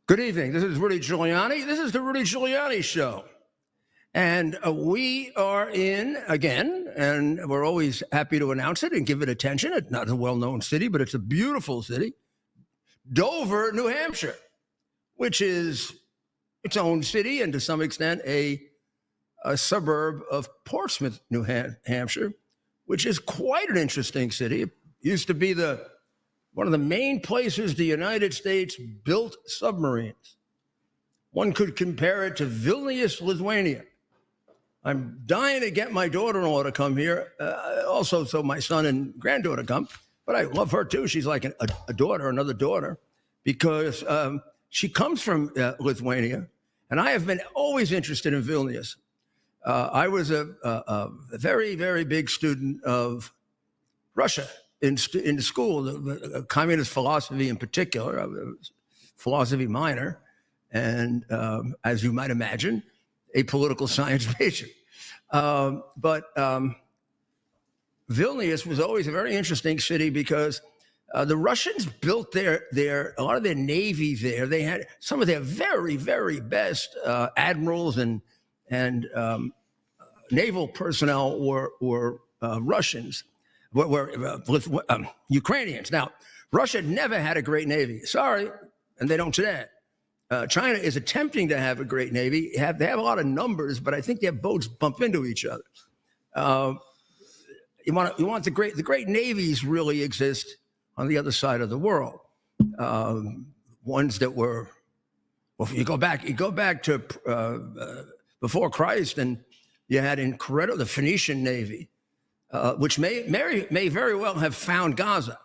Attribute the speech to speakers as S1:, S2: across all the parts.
S1: Good evening. This is Rudy Giuliani. This is the Rudy Giuliani Show. And we are in again, and we're always happy to announce it and give it attention. It's not a well-known city, but it's a beautiful city. Dover, New Hampshire, which is its own city and to some extent a suburb of Portsmouth, New Hampshire, which is quite an interesting city. It used to be one of the main places the United States built submarines. One could compare it to Vilnius, Lithuania. I'm dying to get my daughter-in-law to come here, also so my son and granddaughter come, but I love her too. She's like a daughter, another daughter, because she comes from Lithuania, and I have been always interested in Vilnius. I was a very, very big student of Russia in school, the communist philosophy in particular. I was a philosophy minor, and as you might imagine, a political science major. But Vilnius was always a very interesting city because the Russians built a lot of their navy there. They had some of their very, very best admirals and naval personnel were Russians, were Ukrainians. Now, Russia never had a great navy. Sorry, and they don't today. China is attempting to have a great navy. They have a lot of numbers, but I think their boats bump into each other. You want the great navies really exist on the other side of the world. Ones that were, well, you go back to before Christ, and you had the Phoenician Navy, which may very well have found Gaza.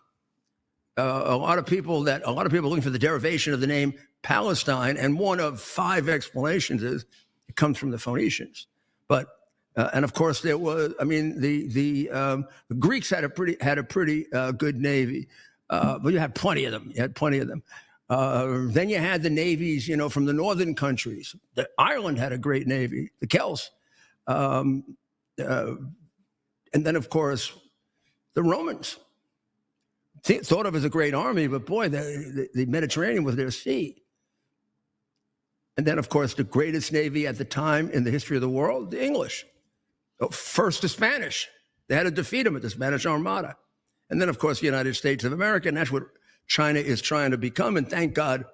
S1: A lot of people looking for the derivation of the name Palestine, and one of 5 explanations is it comes from the Phoenicians. But and of course there was, the Greeks had a pretty good navy, but you had plenty of them. Then you had the navies, from the northern countries. Ireland had a great navy, the Celts, and then of course the Romans. Thought of as a great army, but boy, the Mediterranean was their sea. And then, of course, the greatest navy at the time in the history of the world, the English. First, the Spanish. They had to defeat them at the Spanish Armada. And then, of course, the United States of America, and that's what China is trying to become. And thank God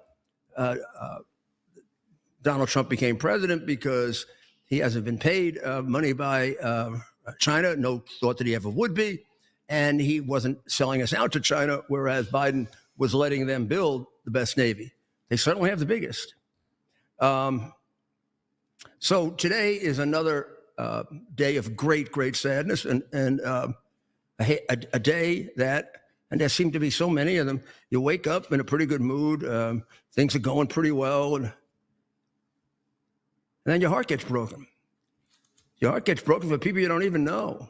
S1: Donald Trump became president, because he hasn't been paid money by China, no thought that he ever would be. And he wasn't selling us out to China, whereas Biden was letting them build the best Navy. They certainly have the biggest. So today is another day of great, great sadness, and a day that, and there seem to be so many of them, you wake up in a pretty good mood, things are going pretty well, and then your heart gets broken. Your heart gets broken for people you don't even know,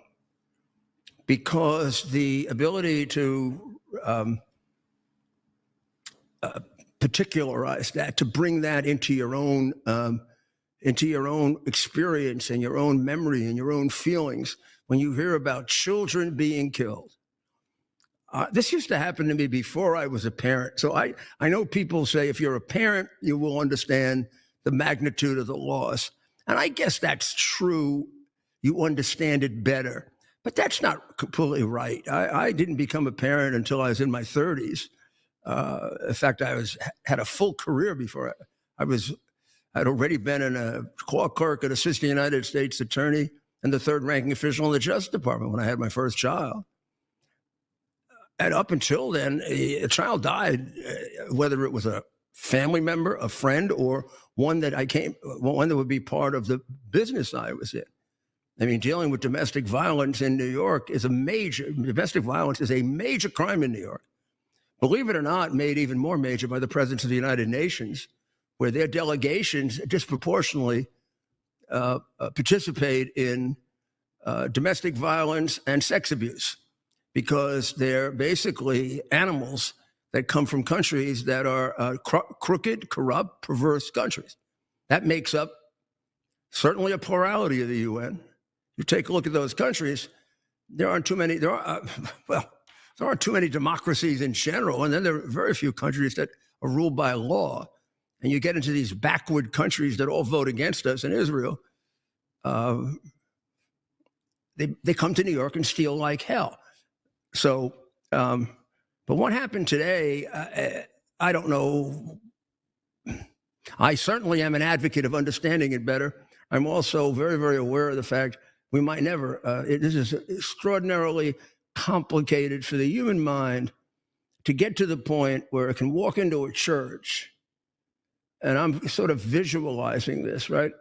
S1: because the ability to particularize that, to bring that into your own experience and your own memory and your own feelings, when you hear about children being killed. This used to happen to me before I was a parent. So I know people say if you're a parent, you will understand the magnitude of the loss. And I guess that's true. You understand it better. But that's not completely right. I didn't become a parent until I was in my 30s. In fact, I had a full career before I'd already been a law clerk, an assistant United States attorney, and the third-ranking official in the Justice Department when I had my first child. And up until then, a child died, whether it was a family member, a friend, or one that would be part of the business I was in. I mean, dealing with domestic violence in New York domestic violence is a major crime in New York. Believe it or not, made even more major by the presence of the United Nations, where their delegations disproportionately participate in domestic violence and sex abuse, because they're basically animals that come from countries that are crooked, corrupt, perverse countries. That makes up certainly a plurality of the UN. You take a look at those countries, there aren't too many democracies in general, and then there are very few countries that are ruled by law. and you get into these backward countries that all vote against us in Israel, they come to New York and steal like hell. So, but what happened today, I don't know. I certainly am an advocate of understanding it better. I'm also very, very aware of the fact we might never, this is extraordinarily complicated for the human mind to get to the point where it can walk into a church, and I'm sort of visualizing this, right?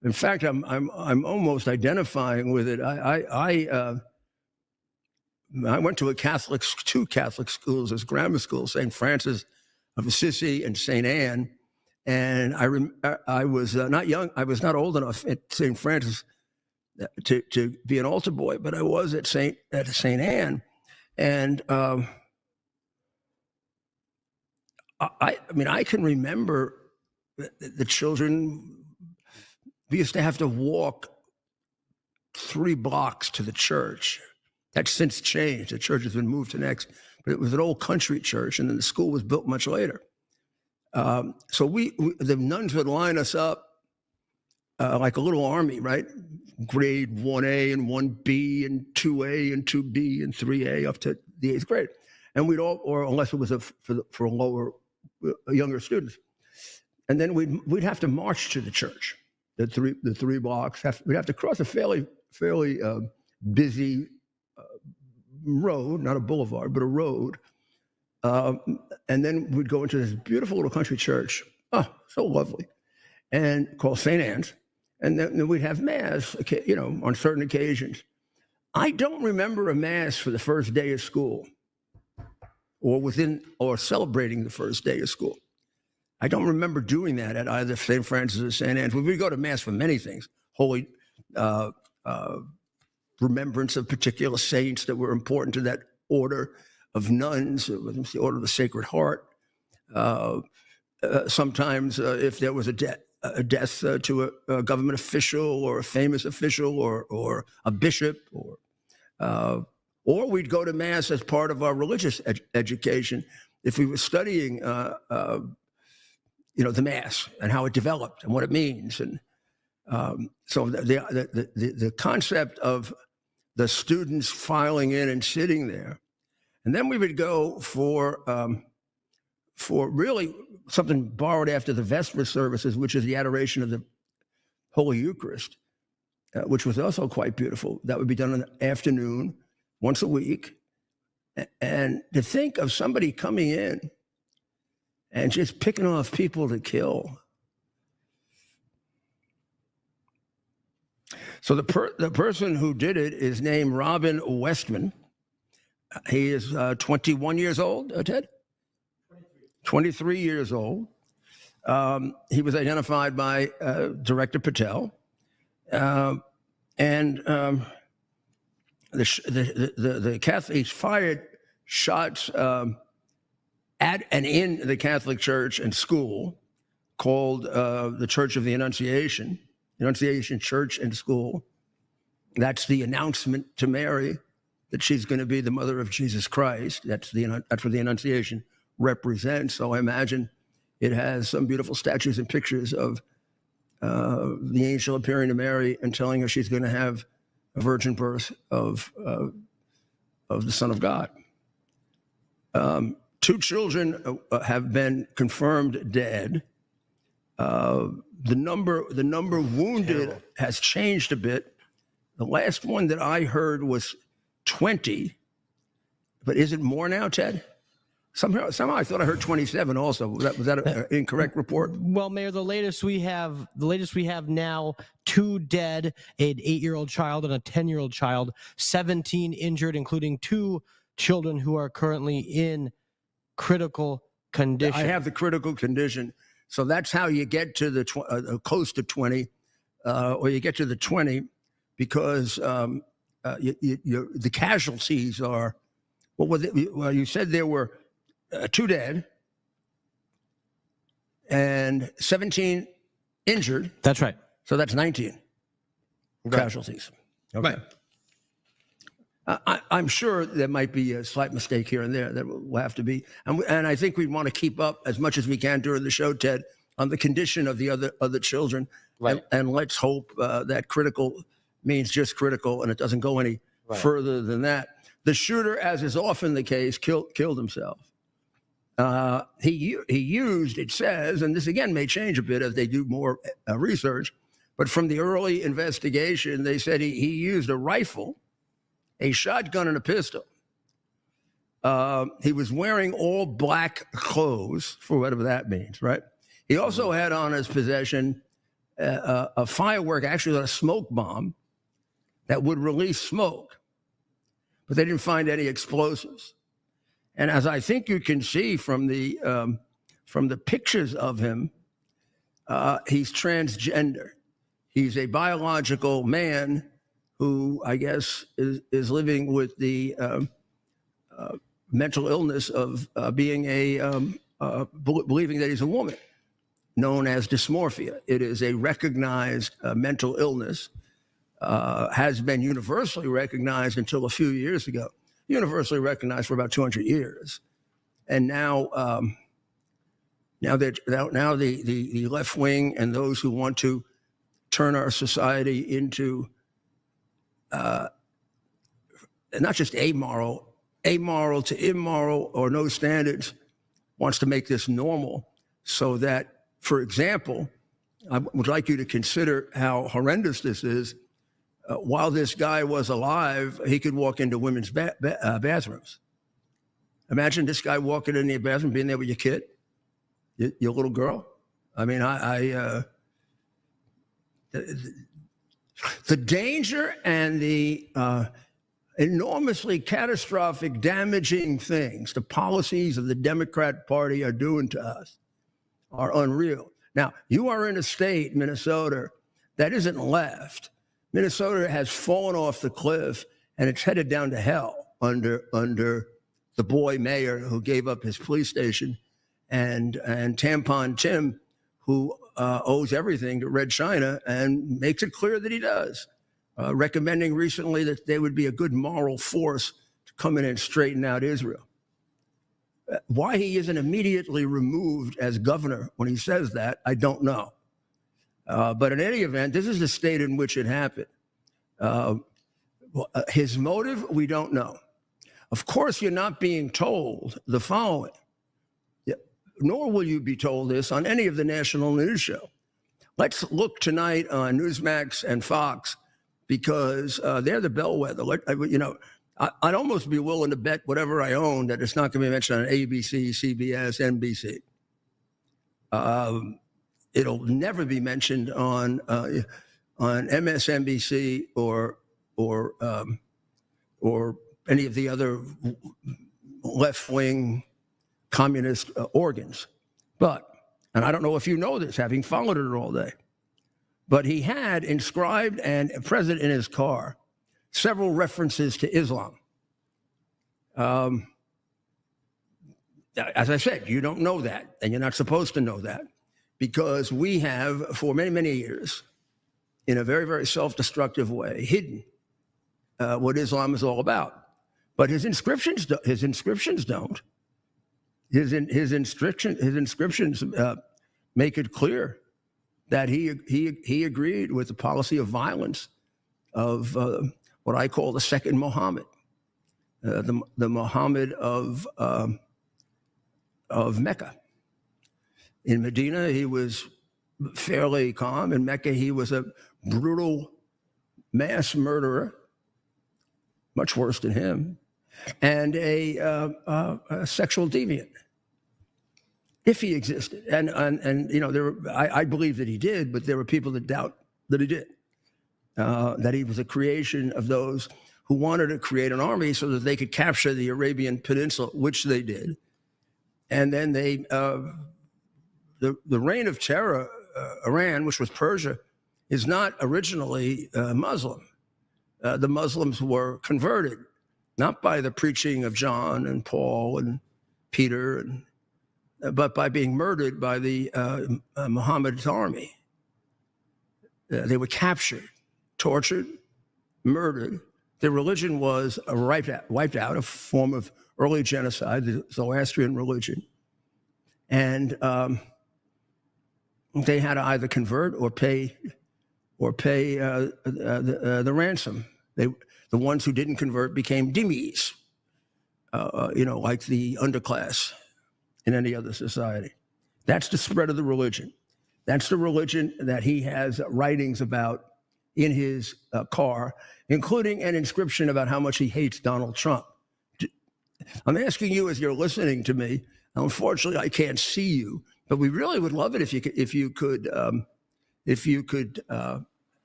S1: In fact, I'm almost identifying with it. I went to two Catholic schools as grammar schools, St. Francis of Assisi and St. Anne. And I was not young. I was not old enough at St. Francis to be an altar boy, but I was at St. Anne. And I mean, I can remember the children. We used to have to walk 3 blocks to the church. That's since changed. The church has been moved to next, but it was an old country church, and then the school was built much later. So the nuns would line us up like a little army, right? Grade 1A and 1B and 2A and 2B and 3A up to the 8th grade. And we'd all, or unless it was for lower, younger students. And then we'd have to march to the church, the three blocks. We'd have to cross a fairly busy road, not a boulevard, but a road. And then we'd go into this beautiful little country church. Oh, so lovely. And called St. Anne's. And then we'd have mass, on certain occasions. I don't remember a mass for the first day of school or celebrating the first day of school. I don't remember doing that at either St. Francis or St. Anne's. We would go to mass for many things. Holy remembrance of particular saints that were important to that order of nuns, the Order of the Sacred Heart. Sometimes if there was a death to a government official or a famous official or a bishop, or we'd go to mass as part of our religious education if we were studying the mass and how it developed and what it means. And so the concept of the students filing in and sitting there. And then we would go for really something borrowed after the Vesper services, which is the adoration of the Holy Eucharist, which was also quite beautiful. That would be done in the afternoon, once a week. And to think of somebody coming in and just picking off people to kill. So the person who did it is named Robin Westman. He is 21 years old, Ted? 23 years old. He was identified by Director Patel. The Catholics fired shots at and in the Catholic Church and school called the Church of the Annunciation Church and School. That's the announcement to Mary that she's going to be the mother of Jesus Christ. That's what the Annunciation represents. So I imagine it has some beautiful statues and pictures of the angel appearing to Mary and telling her she's going to have a virgin birth of the Son of God. 2 children have been confirmed dead. The number wounded has changed a bit. The last one that I heard was 20, but is it more now, Ted? Somehow I thought I heard 27 also. Was that an incorrect report?
S2: Well, Mayor, the latest we have now, 2 dead, an 8-year-old child and a 10-year-old child, 17 injured, including 2 children who are currently in critical condition.
S1: I have the critical condition. So that's how you get to the close to 20, or you get to the 20, because the casualties are, well, you said there were 2 dead and 17 injured.
S2: That's right.
S1: So that's 19 casualties. Okay.
S3: Right.
S1: I'm sure there might be a slight mistake here and there that will have to be, and I think we want to keep up as much as we can during the show, Ted, on the condition of the other children,
S2: Right.
S1: and let's hope that critical means just critical, and it doesn't go any further than that. The shooter, as is often the case, killed himself. He used, it says, and this again may change a bit as they do more research, but from the early investigation, they said he used a rifle, a shotgun, and a pistol. He was wearing all black clothes, for whatever that means, right? He also had on his possession a firework, actually a smoke bomb, that would release smoke, but they didn't find any explosives. And as I think you can see from the pictures of him, he's transgender. He's a biological man who I guess is living with the mental illness of being believing that he's a woman, known as dysmorphia. It is a recognized mental illness, has been universally recognized until a few years ago. Universally recognized for about 200 years, and now the left wing and those who want to turn our society into not just amoral to immoral or no standards, wants to make this normal, so that, for example, I would like you to consider how horrendous this is. While this guy was alive, he could walk into women's bathrooms. Imagine this guy walking in the bathroom, being there with your kid, your little girl. I mean, the danger and the enormously catastrophic, damaging things the policies of the Democrat Party are doing to us are unreal. Now, you are in a state, Minnesota, that isn't left. Minnesota has fallen off the cliff, and it's headed down to hell under the boy mayor who gave up his police station, and Tampon Tim, who owes everything to Red China and makes it clear that he does, recommending recently that they would be a good moral force to come in and straighten out Israel. Why he isn't immediately removed as governor when he says that, I don't know. But in any event, this is the state in which it happened. His motive, we don't know. Of course, you're not being told the following, nor will you be told this on any of the national news show. Let's look tonight on Newsmax and Fox, because they're the bellwether. I'd almost be willing to bet whatever I own that it's not going to be mentioned on ABC, CBS, NBC. It'll never be mentioned on MSNBC or any of the other left-wing communist organs. But, and I don't know if you know this, having followed it all day, but he had inscribed and present in his car several references to Islam. As I said, you don't know that, and you're not supposed to know that, because we have, for many, many years, in a very, very self-destructive way, hidden what Islam is all about. But his inscriptions don't. His inscriptions make it clear that he agreed with the policy of violence of what I call the second Muhammad, the Muhammad of Mecca. In Medina, he was fairly calm. In Mecca, he was a brutal mass murderer, much worse than him, and a sexual deviant, if he existed. And I believe that he did, but there were people that doubt that he did, that he was a creation of those who wanted to create an army so that they could capture the Arabian Peninsula, which they did. And then they... The reign of terror, Iran, which was Persia, is not originally Muslim. The Muslims were converted, not by the preaching of John and Paul and Peter, but by being murdered by the Muhammad's army. They were captured, tortured, murdered, Their religion was wiped out, a form of early genocide, the Zoroastrian religion. And they had to either convert or pay the ransom. The ones who didn't convert became dhimmis, like the underclass in any other society. That's the spread of the religion. That's the religion that he has writings about in his car, including an inscription about how much he hates Donald Trump. I'm asking you as you're listening to me. Unfortunately, I can't see you, but we really would love it if you could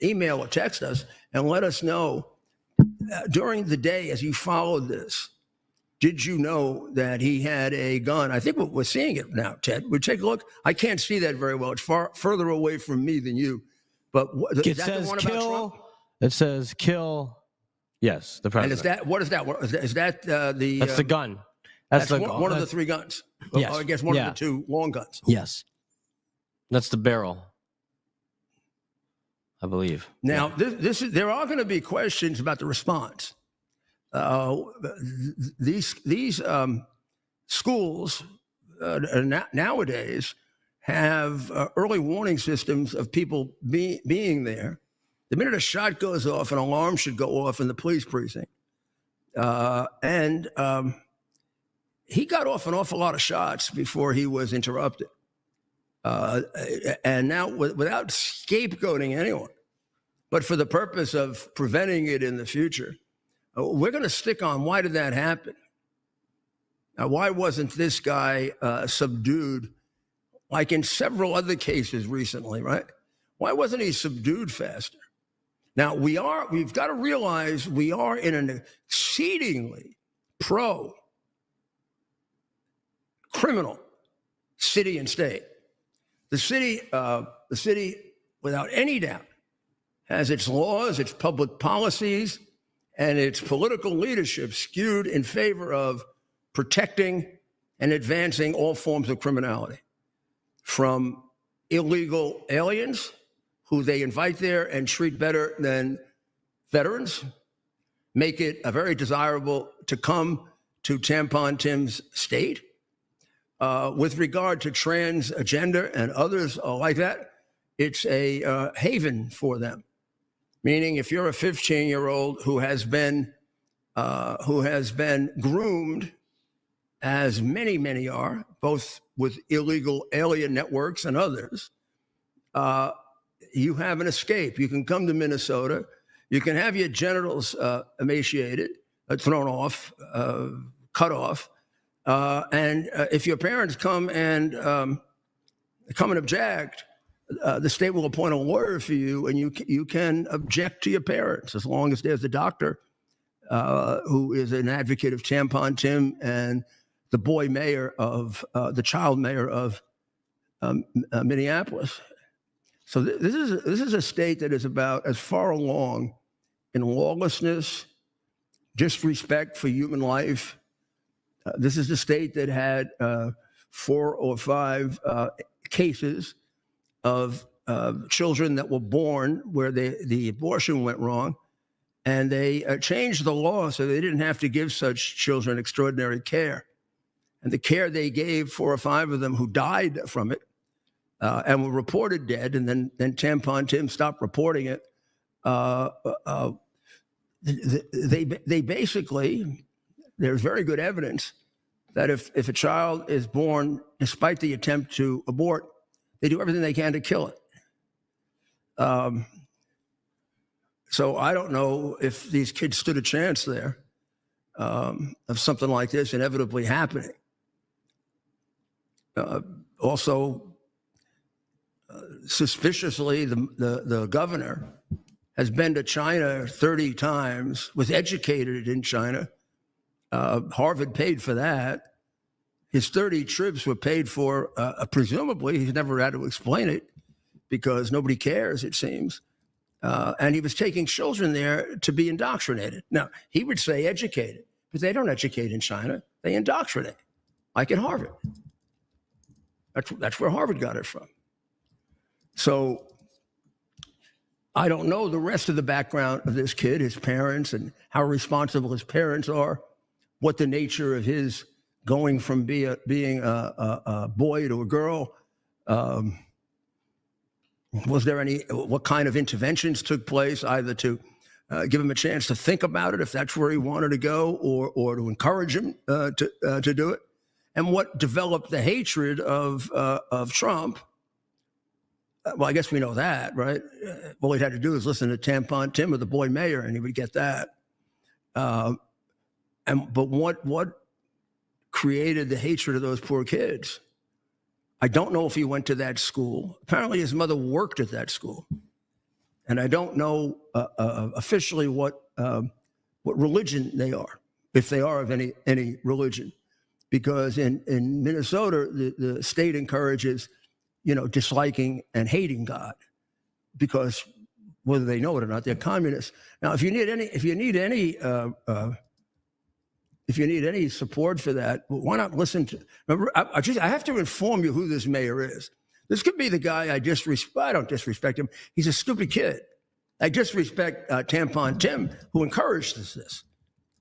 S1: email or text us and let us know during the day as you followed this. Did you know that he had a gun? I think we're seeing it now, Ted. We take a look. I can't see that very well. It's far further away from me than you. But
S2: it says kill. It says kill. Yes, the president.
S1: And is that what is that? Is that the?
S2: That's the gun.
S1: That's one of the three guns.
S2: Yes.
S1: I guess one of the two long guns.
S2: Yes. That's the barrel, I believe.
S1: Now, there are going to be questions about the response. These schools nowadays have early warning systems of people being there. The minute a shot goes off, an alarm should go off in the police precinct. He got off an awful lot of shots before he was interrupted. And now, without scapegoating anyone, but for the purpose of preventing it in the future, we're going to stick on why did that happen? Now, why wasn't this guy subdued like in several other cases recently, right? Why wasn't he subdued faster? Now, we've got to realize we are in an exceedingly pro-criminal city and state. The city, without any doubt, has its laws, its public policies, and its political leadership skewed in favor of protecting and advancing all forms of criminality, from illegal aliens who they invite there and treat better than veterans, make it very desirable to come to Tampon Tim's state. With regard to transgender and others like that, it's a haven for them. Meaning, if you're a 15-year-old who has been groomed, as many are, both with illegal alien networks and others, you have an escape. You can come to Minnesota. You can have your genitals emaciated, thrown off, cut off. And if your parents come and object, the state will appoint a lawyer for you, and you can object to your parents as long as there's a doctor who is an advocate of Tampon Tim and the the child mayor of Minneapolis. So this is a state that is about as far along in lawlessness, disrespect for human life. This is the state that had 4 or 5 cases of children that were born where the abortion went wrong, and they changed the law so they didn't have to give such children extraordinary care. And the care they gave, 4 or 5 of them who died from it and were reported dead, and then Tampon Tim stopped reporting it. They basically, there's very good evidence that if a child is born despite the attempt to abort, they do everything they can to kill it. So I don't know if these kids stood a chance there of something like this inevitably happening. Also, suspiciously, the governor has been to China 30 times, was educated in China. Harvard paid for that. His 30 trips were paid for, presumably. He's never had to explain it because nobody cares, it seems. And he was taking children there to be indoctrinated. Now, he would say educated, but they don't educate in China. They indoctrinate, like at Harvard. That's where Harvard got it from. So I don't know the rest of the background of this kid, his parents, and how responsible his parents are, what the nature of his going from being a boy to a girl. Was there what kind of interventions took place, either to give him a chance to think about it if that's where he wanted to go, or to encourage him to do it, and what developed the hatred of Trump. Well, I guess we know that, right? All he'd had to do is listen to Tampon Tim or the boy mayor, and he would get that. But what created the hatred of those poor kids? I don't know if he went to that school. Apparently, his mother worked at that school, and I don't know officially what religion they are, if they are of any religion, because in Minnesota, the state encourages, disliking and hating God, because whether they know it or not, they're communists. Now, if you need any support for that, why not listen to? Remember, I have to inform you who this mayor is. This could be the guy I don't disrespect him. He's a stupid kid. I disrespect Tampon Tim, who encouraged this,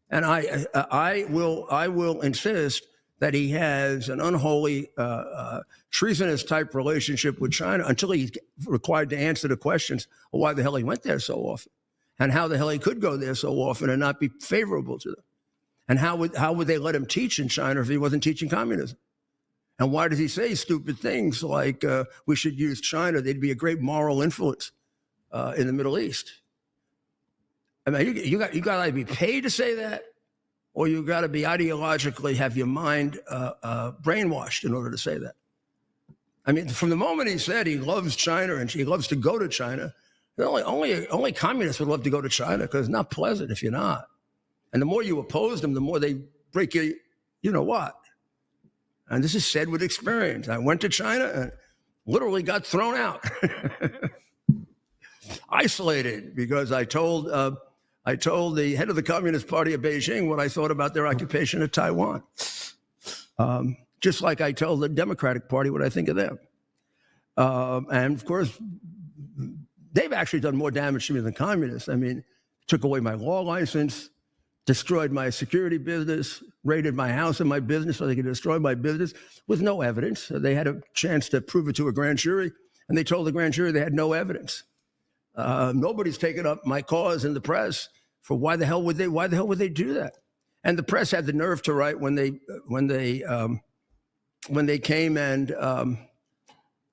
S1: and I will insist that he has an unholy, treasonous type relationship with China until he's required to answer the questions of why the hell he went there so often, and how the hell he could go there so often and not be favorable to them, and how would they let him teach in China if he wasn't teaching communism? And why does he say stupid things like we should use China? They'd be a great moral influence in the Middle East. I mean, you got to either be paid to say that, or you got to be ideologically have your mind brainwashed in order to say that. I mean, from the moment he said he loves China and he loves to go to China, only communists would love to go to China, because it's not pleasant if you're not. And the more you oppose them, the more they break you know what. And this is said with experience. I went to China and literally got thrown out, isolated, because I told the head of the Communist Party of Beijing what I thought about their occupation of Taiwan. Just like I told the Democratic Party what I think of them. And of course, they've actually done more damage to me than communists. I mean, took away my law license, destroyed my security business, raided my house and my business so they could destroy my business with no evidence. They had a chance to prove it to a grand jury, and they told the grand jury they had no evidence. Nobody's taken up my cause in the press for why the hell would they do that? And the press had the nerve to write when they came and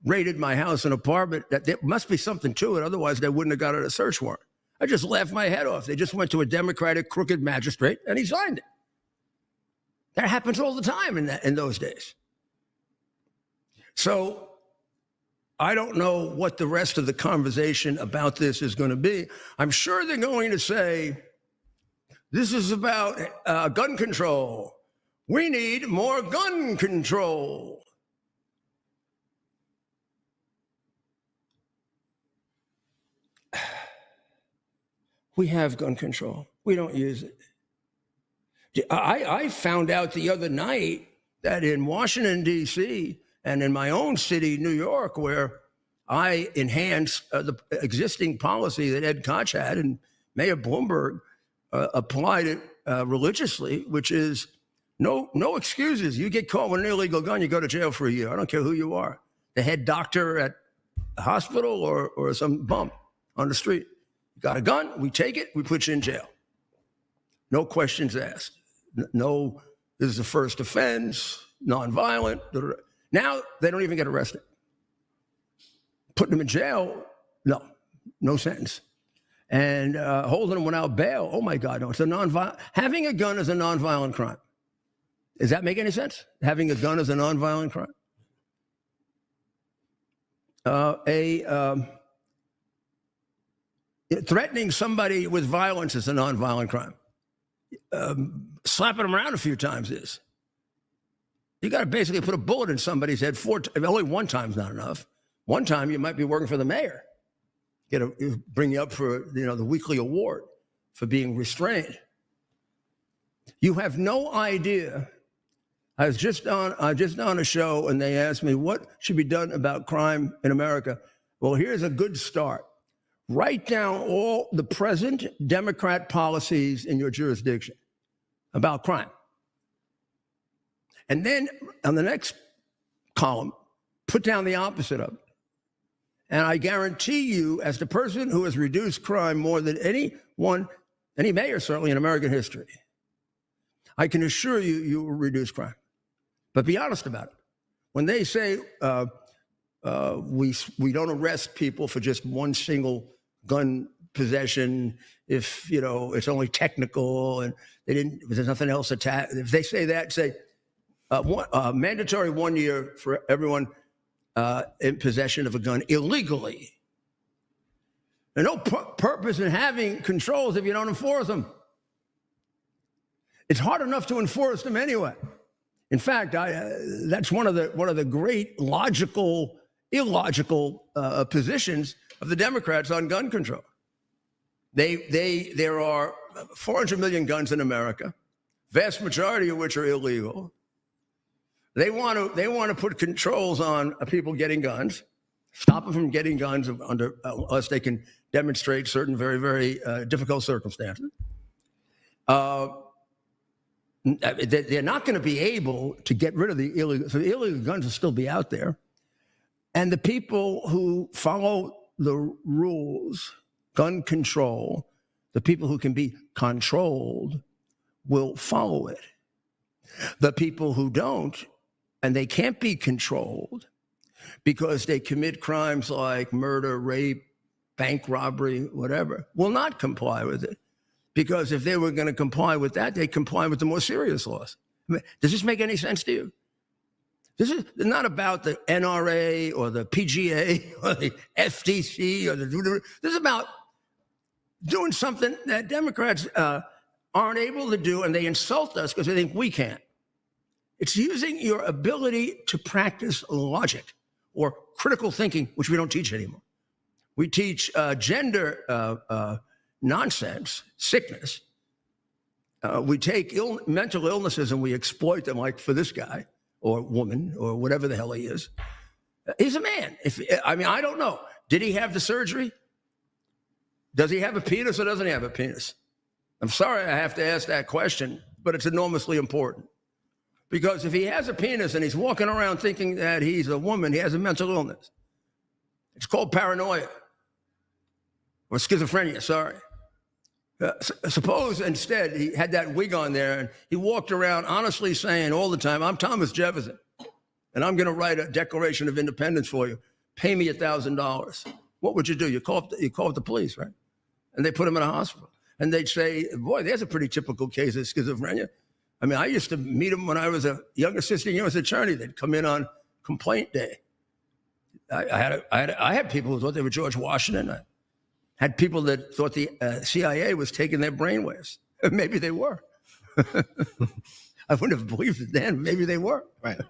S1: raided my house and apartment that there must be something to it, otherwise they wouldn't have got a search warrant. I just laughed my head off. They just went to a Democratic crooked magistrate and he signed it. That happens all the time in those days. So I don't know what the rest of the conversation about this is going to be. I'm sure they're going to say, this is about gun control. We need more gun control. We have gun control. We don't use it. I found out the other night that in Washington, D.C., and in my own city, New York, where I enhanced the existing policy that Ed Koch had, and Mayor Bloomberg applied it religiously, which is no excuses. You get caught with an illegal gun, you go to jail for a year. I don't care who you are. The head doctor at a hospital or some bum on the street. You got a gun, we take it, we put you in jail. No questions asked. No, this is the first offense, nonviolent. Now they don't even get arrested. Putting them in jail, no sentence. And holding them without bail, oh my God, no, it's a nonviolent. Having a gun is a nonviolent crime. Does that make any sense? Having a gun is a nonviolent crime. Threatening somebody with violence is a nonviolent crime. Slapping them around a few times is. You got to basically put a bullet in somebody's head only one time's not enough. One time you might be working for the mayor. Bring you up for the weekly award for being restrained. You have no idea. I was just on a show and they asked me what should be done about crime in America. Well, here's a good start. Write down all the present Democrat policies in your jurisdiction about crime. And then on the next column, put down the opposite of it. And I guarantee you, as the person who has reduced crime more than any mayor certainly in American history, I can assure you, you will reduce crime. But be honest about it. When they say we don't arrest people for just one single gun possession, if it's only technical and there's nothing else attached. If they say that, say mandatory 1 year for everyone in possession of a gun illegally. There's no purpose in having controls if you don't enforce them. It's hard enough to enforce them anyway. In fact, that's one of the great illogical positions of the Democrats on gun control. There are 400 million guns in America, vast majority of which are illegal. They want to put controls on people getting guns, stop them from getting guns unless they can demonstrate certain very, very difficult circumstances. They're not going to be able to get rid of the illegal. So the illegal guns will still be out there. And the people who follow the rules, gun control, the people who can be controlled will follow it. The people who don't, and they can't be controlled because they commit crimes like murder, rape, bank robbery, whatever, will not comply with it. Because if they were going to comply with that, they'd comply with the more serious laws. I mean, does this make any sense to you? This is not about the NRA or the PGA or the FTC or this is about doing something that Democrats aren't able to do, and they insult us because they think we can't. It's using your ability to practice logic or critical thinking, which we don't teach anymore. We teach gender nonsense, sickness. We take mental illnesses and we exploit them, like for this guy or woman or whatever the hell he is. He's a man. I don't know. Did he have the surgery? Does he have a penis or doesn't he have a penis? I'm sorry I have to ask that question, but it's enormously important. Because if he has a penis and he's walking around thinking that he's a woman, he has a mental illness. It's called paranoia or schizophrenia, sorry. Suppose instead he had that wig on there and he walked around honestly saying all the time, I'm Thomas Jefferson, and I'm going to write a Declaration of Independence for you. Pay me $1,000. What would you do? You call up the police, right? And they put him in a hospital. And they'd say, boy, there's a pretty typical case of schizophrenia. I mean, I used to meet him when I was a young assistant U.S. attorney. They'd come in on complaint day. I had people who thought they were George Washington. I had people that thought the CIA was taking their brainwaves. Maybe they were. I wouldn't have believed it then. Maybe they were.
S2: Right.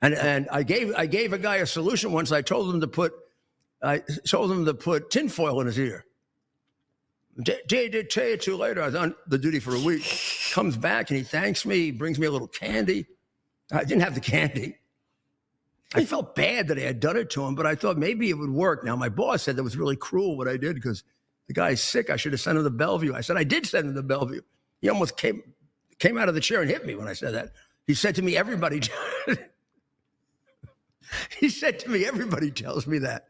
S1: And I gave a guy a solution once. I told him to put tinfoil in his ear. Day or two later, I was on the duty for a week. Comes back and he thanks me. He brings me a little candy. I didn't have the candy. I felt bad that I had done it to him, but I thought maybe it would work. Now, my boss said that was really cruel what I did because the guy's sick. I should have sent him to Bellevue. I said, I did send him to Bellevue. He almost came out of the chair and hit me when I said that. He said to me, everybody tells me that.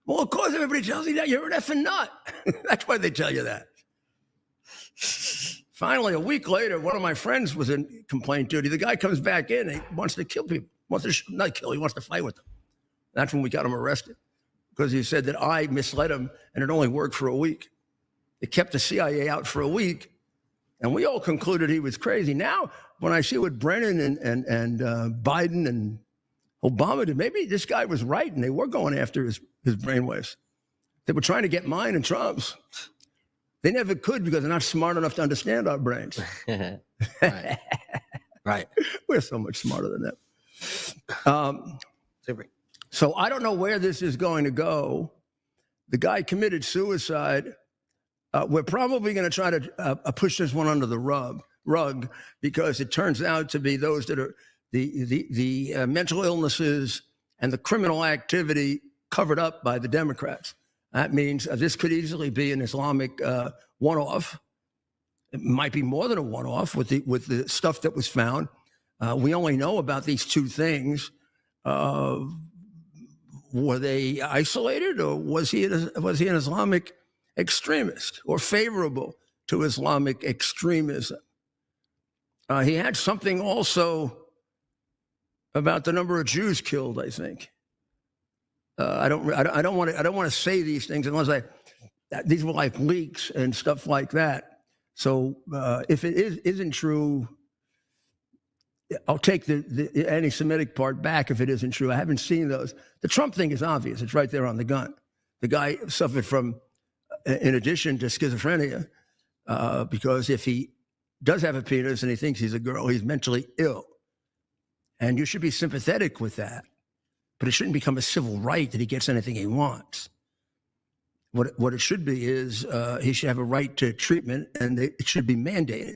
S1: Well, of course, everybody tells you that. You're an effing nut. That's why they tell you that. Finally, a week later, one of my friends was in complaint duty. The guy comes back in and he wants to kill people. He wants to fight with them. That's when we got him arrested because he said that I misled him and it only worked for a week. It kept the CIA out for a week, and we all concluded he was crazy. Now, when I see what Brennan and Biden and Obama did, maybe this guy was right and they were going after his brainwaves. They were trying to get mine and Trump's. They never could because they're not smart enough to understand our brains.
S2: Right.
S1: We're so much smarter than that. So I don't know where this is going to go. The guy committed suicide. We're probably going to try to push this one under the rug because it turns out to be those that are the mental illnesses and the criminal activity covered up by the Democrats. That means this could easily be an Islamic one-off. It might be more than a one-off with the stuff that was found. We only know about these two things. Were they isolated, or was he an Islamic extremist or favorable to Islamic extremism? He had something also about the number of Jews killed, I think. I don't want to say these things unless these were like leaks and stuff like that. So if it isn't true, I'll take the anti-Semitic part back if it isn't true. I haven't seen those. The Trump thing is obvious. It's right there on the gun. The guy suffered from, in addition to schizophrenia, because if he does have a penis and he thinks he's a girl, he's mentally ill. And you should be sympathetic with that. But it shouldn't become a civil right that he gets anything he wants. What it should be is he should have a right to treatment, and it should be mandated.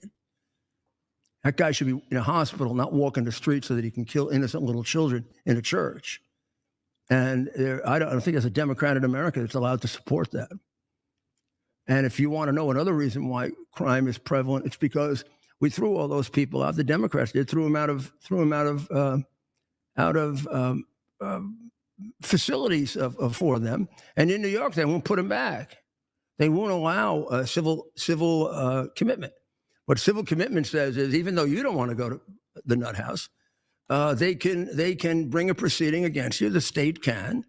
S1: That guy should be in a hospital, not walking the streets so that he can kill innocent little children in a church. And I don't think there's a Democrat in America that's allowed to support that. And if you want to know another reason why crime is prevalent, it's because we threw all those people out. The Democrats did, threw them out of facilities for them. And in New York, they won't put them back. They won't allow a civil commitment. What civil commitment says is, even though you don't want to go to the nut house, they can bring a proceeding against you. The state can,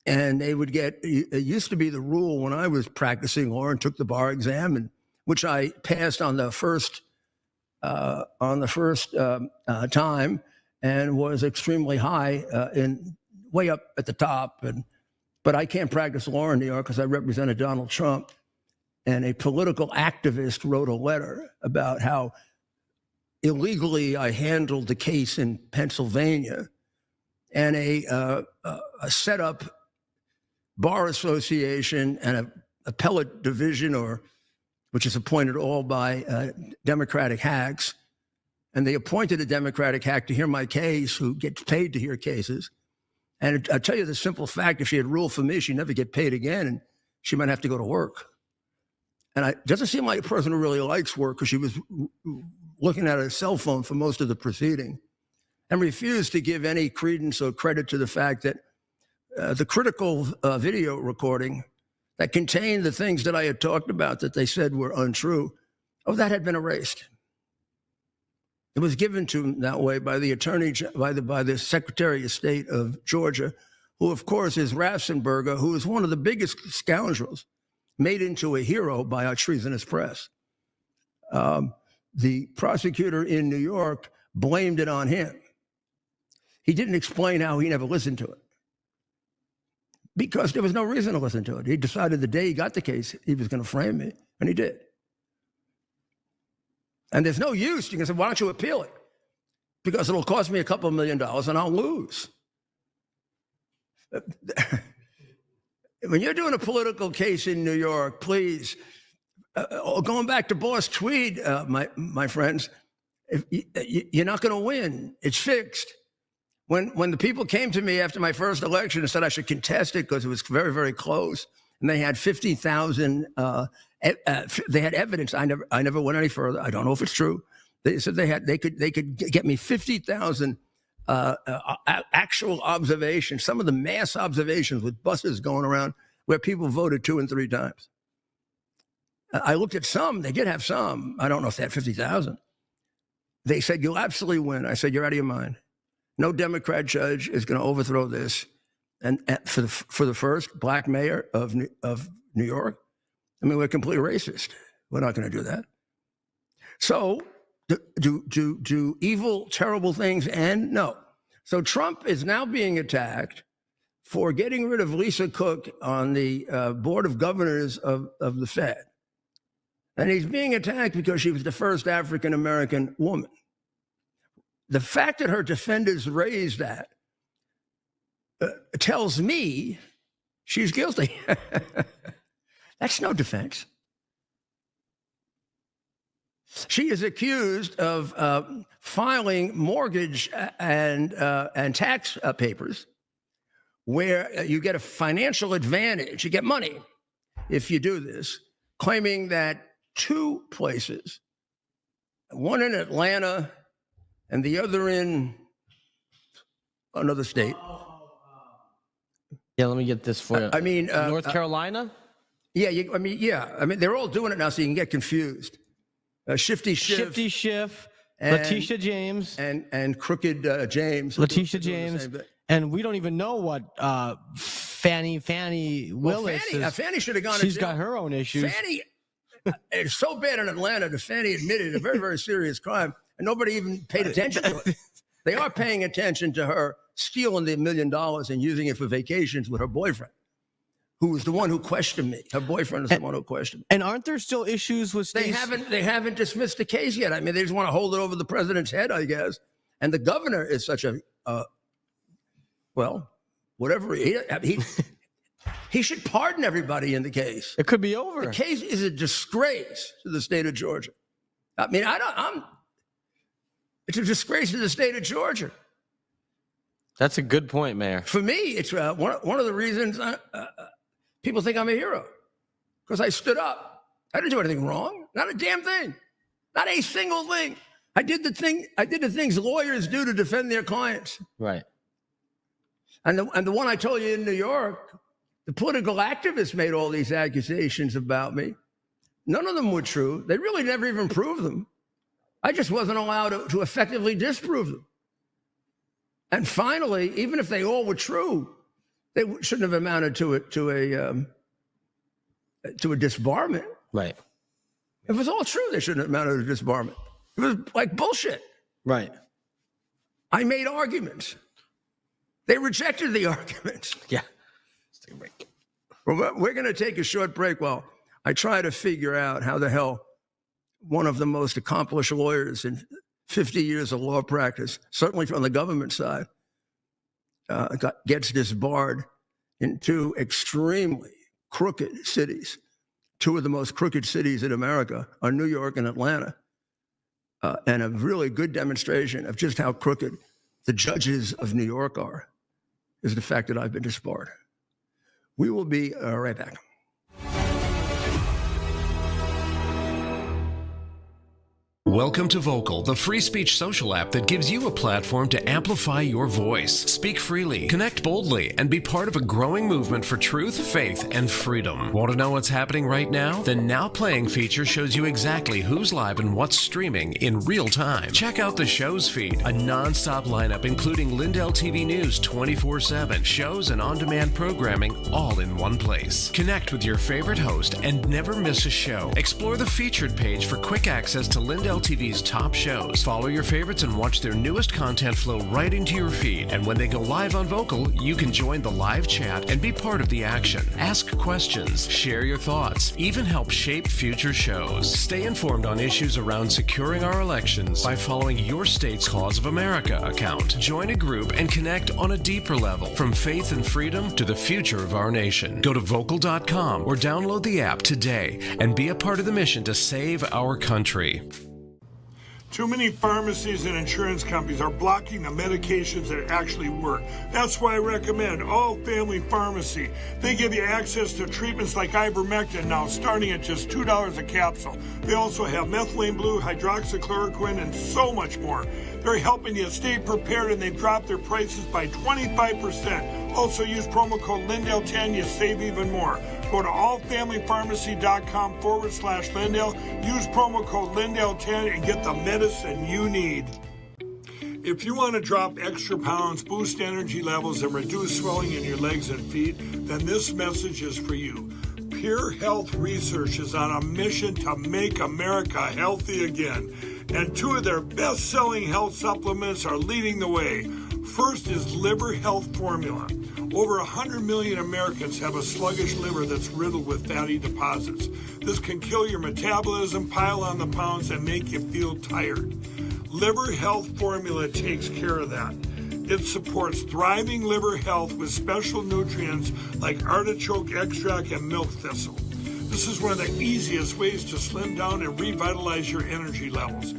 S1: and they would get. It used to be the rule when I was practicing law and took the bar exam, and which I passed on the first time, and was extremely high in way up at the top. But I can't practice law in New York because I represented Donald Trump. And a political activist wrote a letter about how illegally I handled the case in Pennsylvania, and a set up bar association and an appellate division, which is appointed all by Democratic hacks. And they appointed a Democratic hack to hear my case, who gets paid to hear cases. And I'll tell you the simple fact: if she had ruled for me, she'd never get paid again, and she might have to go to work. And it doesn't seem like a person who really likes work, because she was looking at a cell phone for most of the proceeding and refused to give any credence or credit to the fact that the critical video recording that contained the things that I had talked about that they said were untrue, that had been erased. It was given to him that way by the by the Secretary of State of Georgia, who, of course, is Raffensperger, who is one of the biggest scoundrels, made into a hero by our treasonous press. The prosecutor in New York blamed it on him. He didn't explain how he never listened to it, because there was no reason to listen to it. He decided the day he got the case, he was going to frame me, and he did. And there's no use. You can say, why don't you appeal it? Because it'll cost me a couple $1 million and I'll lose. When you're doing a political case in New York, please, going back to Boss Tweed, my friends, you're not going to win. It's fixed. When the people came to me after my first election and said I should contest it because it was very, very close, and they had 50,000, they had evidence. I never went any further. I don't know if it's true. They said they could get me 50,000 actual observations, some of the mass observations with buses going around where people voted 2 and 3 times. I looked at some. They did have some. I don't know if they had 50,000. They said, you'll absolutely win. I said, you're out of your mind. No Democrat judge is going to overthrow this. And for the first black mayor of New York, I mean, we're completely racist. We're not going to do that. So do evil, terrible things end? No. So Trump is now being attacked for getting rid of Lisa Cook on the board of governors of the Fed. And he's being attacked because she was the first African-American woman. The fact that her defenders raised that tells me she's guilty. That's no defense. She is accused of filing mortgage and tax papers where you get a financial advantage, you get money if you do this, claiming that 2 places, one in Atlanta and the other in another state.
S2: Yeah, let me get this for you.
S1: I mean,
S2: North Carolina?
S1: Yeah, I mean, they're all doing it now, so you can get confused. Shifty
S2: Schiff, Letitia James.
S1: And Crooked James.
S2: Letitia James. And we don't even know what Fannie Willis is.
S1: Fannie should have gone
S2: She's
S1: to jail.
S2: got her own issues.
S1: Fannie, it's so bad in Atlanta that Fannie admitted a very, very serious crime, and nobody even paid attention to it. They are paying attention to her stealing the $1 million and using it for vacations with her boyfriend, who was the one who questioned me. Her boyfriend is the one who questioned me.
S2: And aren't there still issues with
S1: They haven't dismissed the case yet. I mean, they just want to hold it over the president's head, I guess. And the governor is such a well, whatever he should pardon everybody in the case.
S2: It could be over.
S1: The case is a disgrace to the state of Georgia. I mean, it's a disgrace to the state of Georgia.
S2: That's a good point, Mayor.
S1: For me, it's one of the reasons people think I'm a hero, because I stood up. I didn't do anything wrong. Not a damn thing. Not a single thing. I did the things lawyers do to defend their clients.
S2: Right.
S1: And the one I told you in New York, the political activists made all these accusations about me. None of them were true. They really never even proved them. I just wasn't allowed to effectively disprove them. And finally, even if they all were true, they shouldn't have amounted to a disbarment.
S2: Right.
S1: If it was all true, they shouldn't have amounted to a disbarment. It was like bullshit.
S2: Right.
S1: I made arguments. They rejected the arguments.
S2: Yeah. Let's take a break.
S1: Well, we're going to take a short break while I try to figure out how the hell one of the most accomplished lawyers in 50 years of law practice, certainly from the government side, gets disbarred in 2 extremely crooked cities. 2 of the most crooked cities in America are New York and Atlanta. And a really good demonstration of just how crooked the judges of New York are is the fact that I've been disbarred. We will be right back.
S3: Welcome to Vocal, the free speech social app that gives you a platform to amplify your voice. Speak freely, connect boldly, and be part of a growing movement for truth, faith, and freedom. Want to know what's happening right now? The Now Playing feature shows you exactly who's live and what's streaming in real time. Check out the show's feed, a non-stop lineup including LindellTV News 24/7, shows and on-demand programming all in one place. Connect with your favorite host and never miss a show. Explore the featured page for quick access to LindellTV's top shows. Follow your favorites and watch their newest content flow right into your feed. And when they go live on Vocal, you can join the live chat and be part of the action. Ask questions, share your thoughts, even help shape future shows. Stay informed on issues around securing our elections by following your state's Cause of America account. Join a group and connect on a deeper level, from faith and freedom to the future of our nation. Go to vocal.com or download the app today and be a part of the mission to save our country.
S4: Too many pharmacies and insurance companies are blocking the medications that actually work. That's why I recommend All Family Pharmacy. They give you access to treatments like ivermectin now, starting at just $2 a capsule. They also have methylene blue, hydroxychloroquine, and so much more. They're helping you stay prepared, and they've dropped their prices by 25%. Also use promo code Lindell10, you save even more. Go to allfamilypharmacy.com/Lindell. Use promo code Lindell10 and get the medicine you need. If you want to drop extra pounds, boost energy levels, and reduce swelling in your legs and feet, then this message is for you. Pure Health Research is on a mission to make America healthy again. And 2 of their best-selling health supplements are leading the way. First is Liver Health Formula. Over 100 million Americans have a sluggish liver that's riddled with fatty deposits. This can kill your metabolism, pile on the pounds, and make you feel tired. Liver Health Formula takes care of that. It supports thriving liver health with special nutrients like artichoke extract and milk thistle. This is one of the easiest ways to slim down and revitalize your energy levels.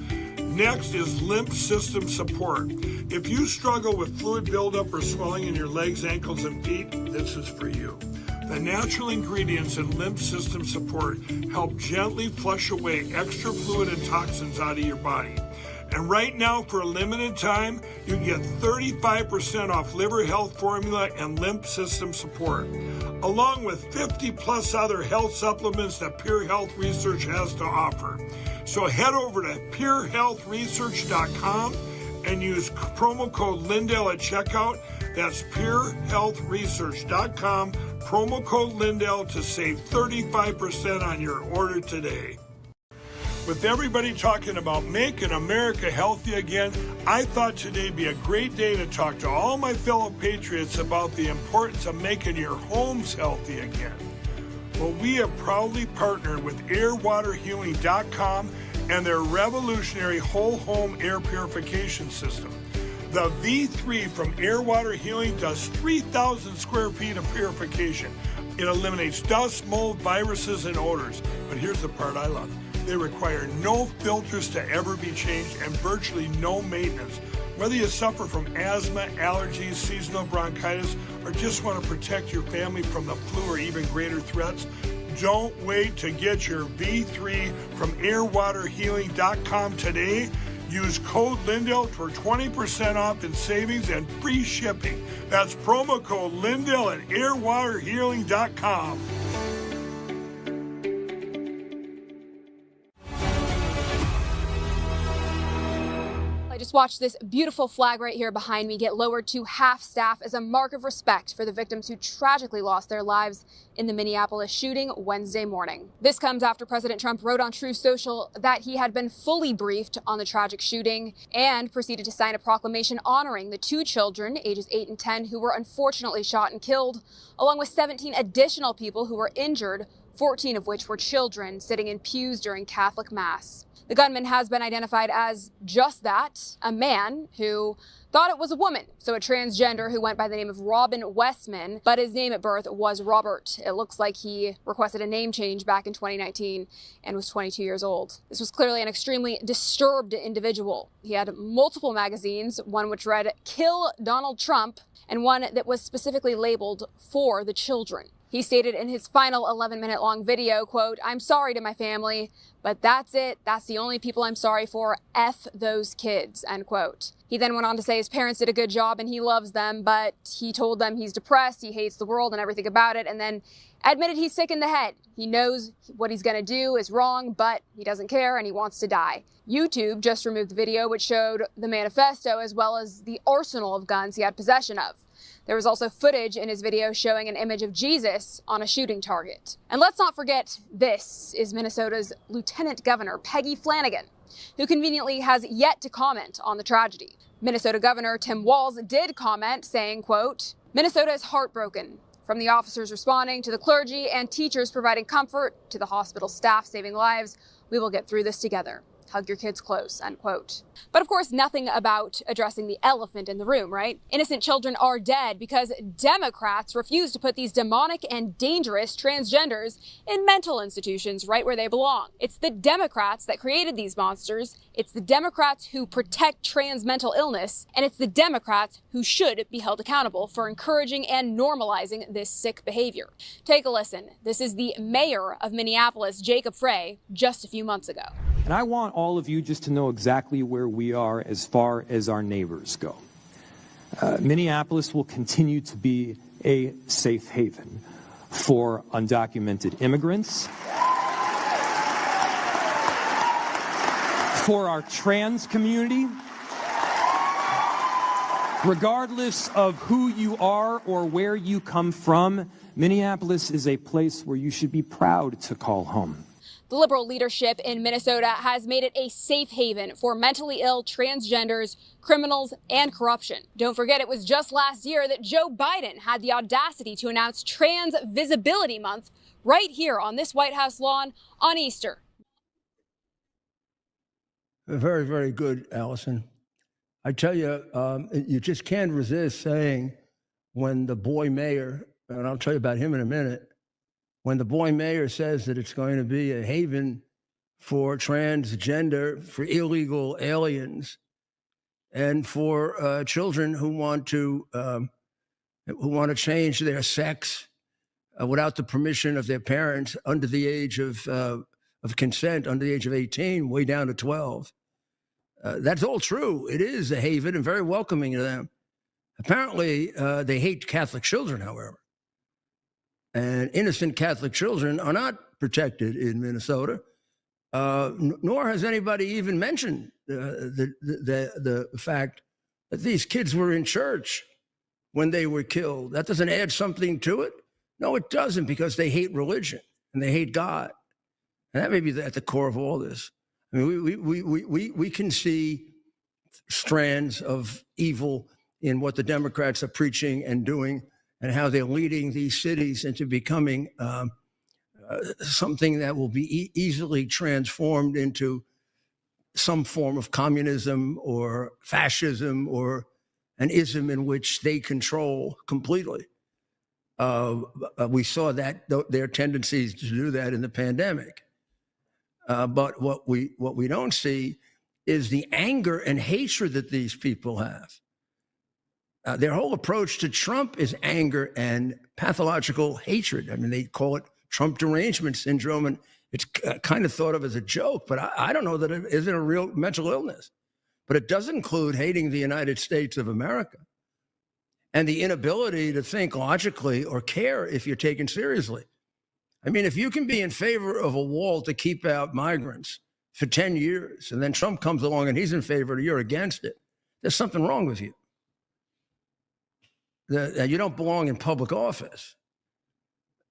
S4: Next is lymph system support. If you struggle with fluid buildup or swelling in your legs, ankles, and feet, this is for you. The natural ingredients in lymph system support help gently flush away extra fluid and toxins out of your body. And right now, for a limited time, you can get 35% off liver health formula and lymph system support, along with 50 plus other health supplements that Pure Health Research has to offer. So head over to purehealthresearch.com and use promo code Lindell at checkout. That's purehealthresearch.com, promo code Lindell to save 35% on your order today. With everybody talking about making America healthy again, I thought today'd be a great day to talk to all my fellow patriots about the importance of making your homes healthy again. Well, we have proudly partnered with airwaterhealing.com and their revolutionary whole home air purification system. The V3 from Air Water Healing does 3,000 square feet of purification. It eliminates dust, mold, viruses, and odors. But here's the part I love. They require no filters to ever be changed and virtually no maintenance. Whether you suffer from asthma, allergies, seasonal bronchitis, or just want to protect your family from the flu or even greater threats, don't wait to get your V3 from airwaterhealing.com today. Use code Lindell for 20% off in savings and free shipping. That's promo code Lindell at airwaterhealing.com.
S5: I just watched this beautiful flag right here behind me get lowered to half-staff as a mark of respect for the victims who tragically lost their lives in the Minneapolis shooting Wednesday morning. This comes after President Trump wrote on Truth Social that he had been fully briefed on the tragic shooting and proceeded to sign a proclamation honoring the 2 children, ages 8 and 10, who were unfortunately shot and killed, along with 17 additional people who were injured, 14 of which were children sitting in pews during Catholic Mass. The gunman has been identified as just that, a man who thought it was a woman, so a transgender who went by the name of Robin Westman, but his name at birth was Robert. It looks like he requested a name change back in 2019 and was 22 years old. This was clearly an extremely disturbed individual. He had multiple magazines, one which read, "Kill Donald Trump," and one that was specifically labeled "For the Children." He stated in his final 11-minute long video, quote, "I'm sorry to my family, but that's it. That's the only people I'm sorry for. F those kids," end quote. He then went on to say his parents did a good job and he loves them, but he told them he's depressed, he hates the world and everything about it, and then admitted he's sick in the head. He knows what he's going to do is wrong, but he doesn't care and he wants to die. YouTube just removed the video, which showed the manifesto as well as the arsenal of guns he had possession of. There was also footage in his video showing an image of Jesus on a shooting target. And let's not forget, this is Minnesota's Lieutenant Governor Peggy Flanagan, who conveniently has yet to comment on the tragedy. Minnesota Governor Tim Walz did comment, saying, quote, "Minnesota is heartbroken. From the officers responding to the clergy and teachers providing comfort to the hospital staff saving lives, we will get through this together. Hug your kids close," end quote. But of course, nothing about addressing the elephant in the room, right? Innocent children are dead because Democrats refuse to put these demonic and dangerous transgenders in mental institutions right where they belong. It's the Democrats that created these monsters. It's the Democrats who protect trans mental illness. And it's the Democrats who should be held accountable for encouraging and normalizing this sick behavior. Take a listen. This is the mayor of Minneapolis, Jacob Frey, just a few months ago.
S6: And I want all of you just to know exactly where we are as far as our neighbors go. Minneapolis will continue to be a safe haven for undocumented immigrants, for our trans community. Regardless of who you are or where you come from, Minneapolis is a place where you should be proud to call home.
S5: The liberal leadership in Minnesota has made it a safe haven for mentally ill transgenders, criminals, and corruption. Don't forget, it was just last year that Joe Biden had the audacity to announce Trans Visibility Month right here on this White House lawn on Easter.
S1: Very, very good, Allison. I tell you, you just can't resist saying when the boy mayor, and I'll tell you about him in a minute, when the boy mayor says that it's going to be a haven for transgender, for illegal aliens, and for children who want to change their sex without the permission of their parents under the age of consent, under the age of 18, way down to 12. That's all true. It is a haven and very welcoming to them. Apparently, they hate Catholic children, however. And innocent Catholic children are not protected in Minnesota, nor has anybody even mentioned the fact that these kids were in church when they were killed. That doesn't add something to it? No, it doesn't, because they hate religion and they hate God. And that may be at the core of all this. I mean, we can see strands of evil in what the Democrats are preaching and doing, and how they're leading these cities into becoming something that will be easily transformed into some form of communism or fascism or an ism in which they control completely. We saw that their tendencies to do that in the pandemic. But what we don't see is the anger and hatred that these people have. Their whole approach to Trump is anger and pathological hatred. I mean, they call it Trump derangement syndrome, and it's kind of thought of as a joke, but I don't know that it isn't a real mental illness. But it does include hating the United States of America and the inability to think logically or care if you're taken seriously. I mean, if you can be in favor of a wall to keep out migrants for 10 years, and then Trump comes along and he's in favor, you're against it, there's something wrong with you. You don't belong in public office.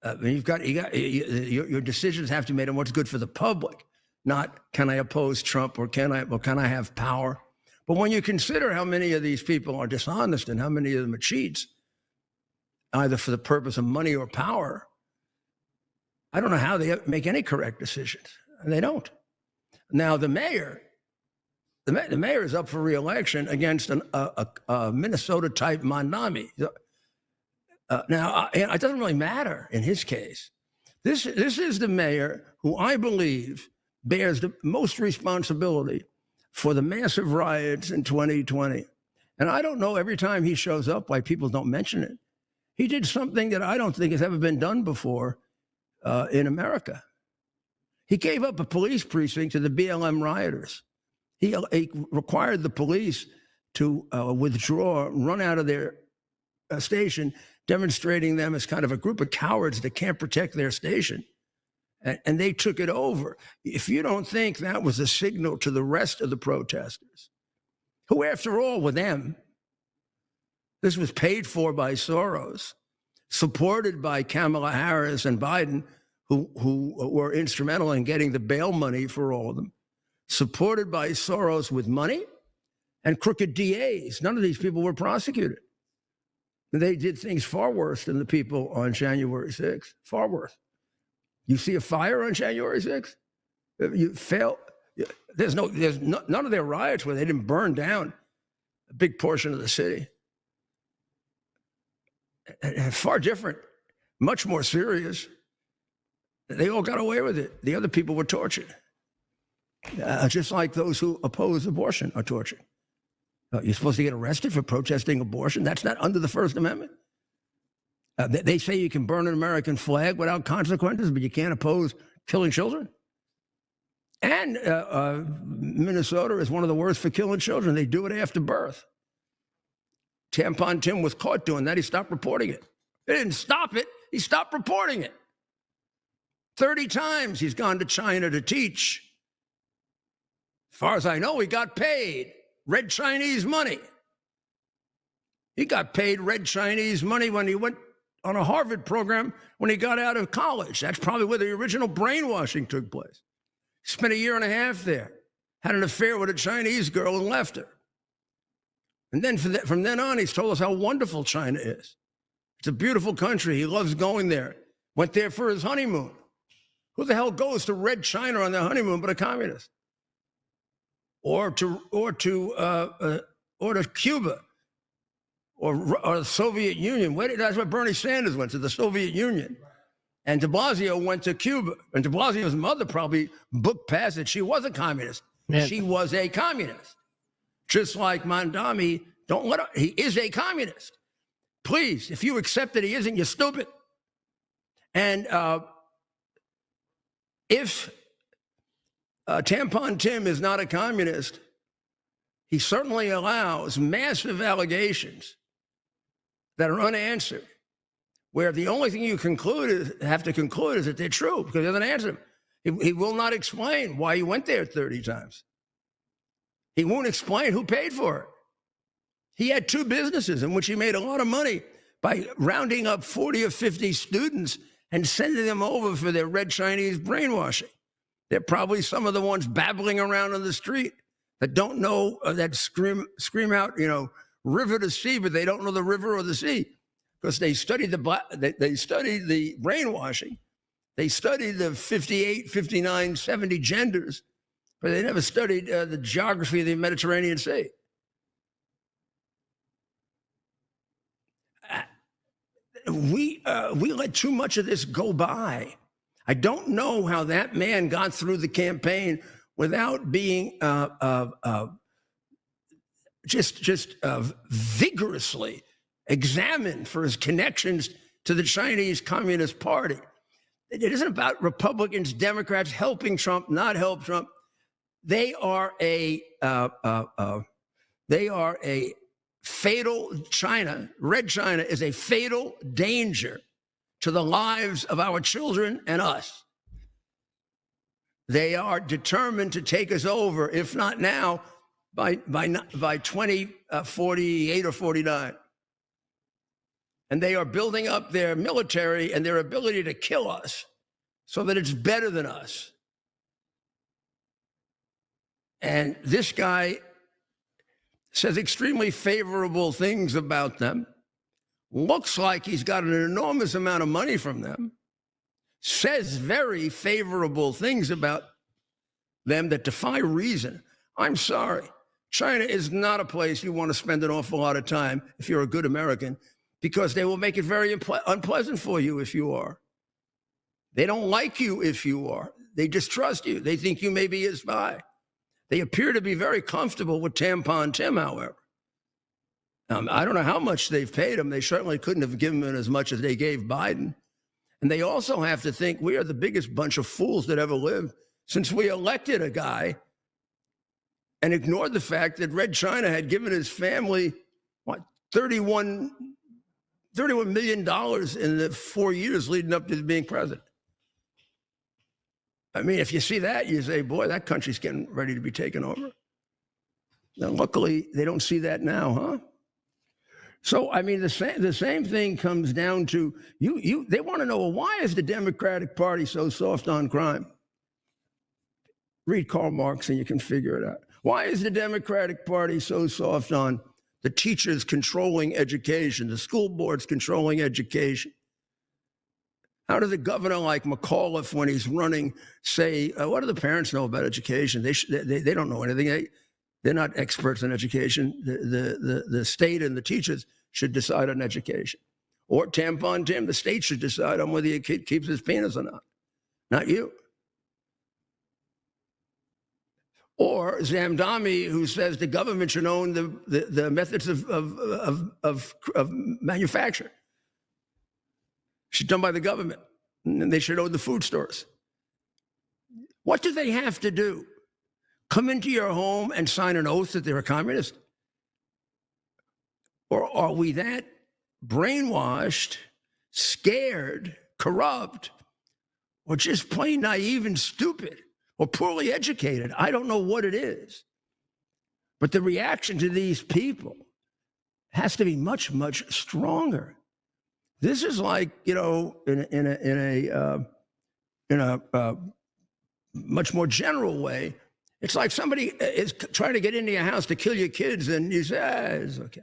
S1: Your decisions have to be made on what's good for the public, not can I oppose Trump or can I have power. But when you consider how many of these people are dishonest and how many of them are cheats, either for the purpose of money or power, I don't know how they make any correct decisions, and they don't. Now the mayor is up for re-election against a Minnesota-type Mandami. Now, it doesn't really matter in his case. This is the mayor who I believe bears the most responsibility for the massive riots in 2020. And I don't know every time he shows up why people don't mention it. He did something that I don't think has ever been done before in America. He gave up a police precinct to the BLM rioters. He required the police to withdraw, run out of their station, demonstrating them as kind of a group of cowards that can't protect their station. And they took it over. If you don't think that was a signal to the rest of the protesters, who, after all, were them, this was paid for by Soros, supported by Kamala Harris and Biden, who were instrumental in getting the bail money for all of them, supported by Soros with money and crooked DAs. None of these people were prosecuted. They did things far worse than the people on January 6th, far worse. You see a fire on January 6th? You fail. There's none of their riots where they didn't burn down a big portion of the city. Far different, much more serious. They all got away with it. The other people were tortured. Just like those who oppose abortion are tortured. You're supposed to get arrested for protesting abortion? That's not under the First Amendment. They say you can burn an American flag without consequences, but you can't oppose killing children. And Minnesota is one of the worst for killing children. They do it after birth. Tampon Tim was caught doing that. He stopped reporting it. They didn't stop it. He stopped reporting it. 30 times he's gone to China to teach. As far as I know, he got paid red Chinese money. He got paid red Chinese money when he went on a Harvard program when he got out of college. That's probably where the original brainwashing took place. Spent a year and a half there, had an affair with a Chinese girl and left her. And then from then on, he's told us how wonderful China is. It's a beautiful country. He loves going there. Went there for his honeymoon. Who the hell goes to red China on their honeymoon but a communist? Or to Cuba, or the Soviet Union. That's where Bernie Sanders went, to the Soviet Union. And de Blasio went to Cuba. And de Blasio's mother probably booked passage. She was a communist.
S2: Man.
S1: She was a communist. Just like Mondami, don't let her, he is a communist. Please, if you accept that he isn't, you're stupid. And if Tampon Tim is not a communist, he certainly allows massive allegations that are unanswered, where the only thing you have to conclude is that they're true, because he doesn't answer them. He will not explain why he went there 30 times. He won't explain who paid for it. He had 2 businesses in which he made a lot of money by rounding up 40 or 50 students and sending them over for their red Chinese brainwashing. They're probably some of the ones babbling around on the street that don't know, that scream out, river to sea, but they don't know the river or the sea, because they studied they studied the brainwashing. They studied the 58, 59, 70 genders, but they never studied the geography of the Mediterranean Sea. We let too much of this go by. I don't know how that man got through the campaign without being vigorously examined for his connections to the Chinese Communist Party. It isn't about Republicans, Democrats helping Trump, not help Trump. They are a fatal China. Red China is a fatal danger to the lives of our children and us. They are determined to take us over, if not now, by 2048 or 49. And they are building up their military and their ability to kill us so that it's better than us. And this guy says extremely favorable things about them, looks like he's got an enormous amount of money from them, says very favorable things about them that defy reason. I'm sorry. China is not a place you want to spend an awful lot of time if you're a good American, because they will make it very unpleasant for you if you are. They don't like you if you are. They distrust you. They think you may be a spy. They appear to be very comfortable with Tampon Tim, however. I don't know how much they've paid him. They certainly couldn't have given him as much as they gave Biden. And they also have to think we are the biggest bunch of fools that ever lived, since we elected a guy and ignored the fact that Red China had given his family, $31 million in the 4 years leading up to being president. I mean, if you see that, you say, boy, that country's getting ready to be taken over. Now, luckily, they don't see that now, huh? So, I mean, the same thing comes down to, they want to know, well, why is the Democratic Party so soft on crime? Read Karl Marx and you can figure it out. Why is the Democratic Party so soft on the teachers controlling education, the school boards controlling education? How does a governor like McAuliffe, when he's running, say, what do the parents know about education? They don't know anything. They're not experts in education. The state and the teachers should decide on education. Or Tampon Tim, the state should decide on whether your kid keeps his penis or not you. Or Zamdami, who says the government should own the methods of manufacture. Should done by the government, and they should own the food stores. What do they have to do? Come into your home and sign an oath that they're a communist? Or are we that brainwashed, scared, corrupt, or just plain naive and stupid, or poorly educated? I don't know what it is. But the reaction to these people has to be much, much stronger. This is like, in a much more general way. It's like somebody is trying to get into your house to kill your kids, and you say, it's okay.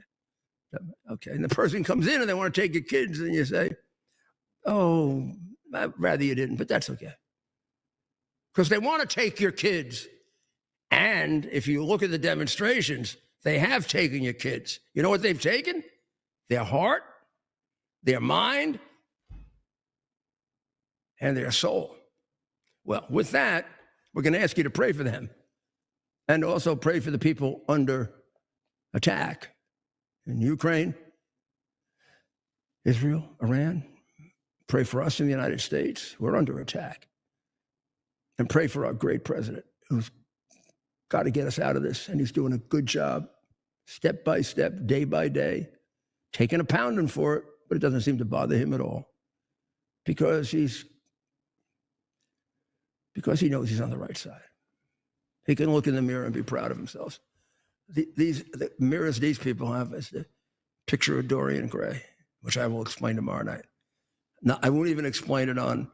S1: Okay. And the person comes in and they want to take your kids, and you say, oh, I'd rather you didn't, but that's okay. Because they want to take your kids. And if you look at the demonstrations, they have taken your kids. You know what they've taken? Their heart, their mind, and their soul. Well, with that, we're going to ask you to pray for them and also pray for the people under attack in Ukraine, Israel, Iran. Pray for us in the United States. We're under attack. And pray for our great president who's got to get us out of this. And he's doing a good job, step by step, day by day, taking a pounding for it, but it doesn't seem to bother him at all because he knows he's on the right side. He can look in the mirror and be proud of himself. The mirrors these people have is the picture of Dorian Gray, which I will explain tomorrow night. Now, I won't even explain it on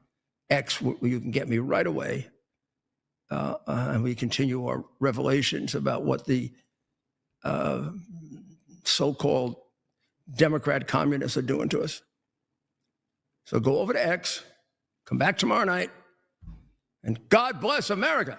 S1: X, where you can get me right away. And we continue our revelations about what the so-called Democrat communists are doing to us. So go over to X, come back tomorrow night, and God bless America.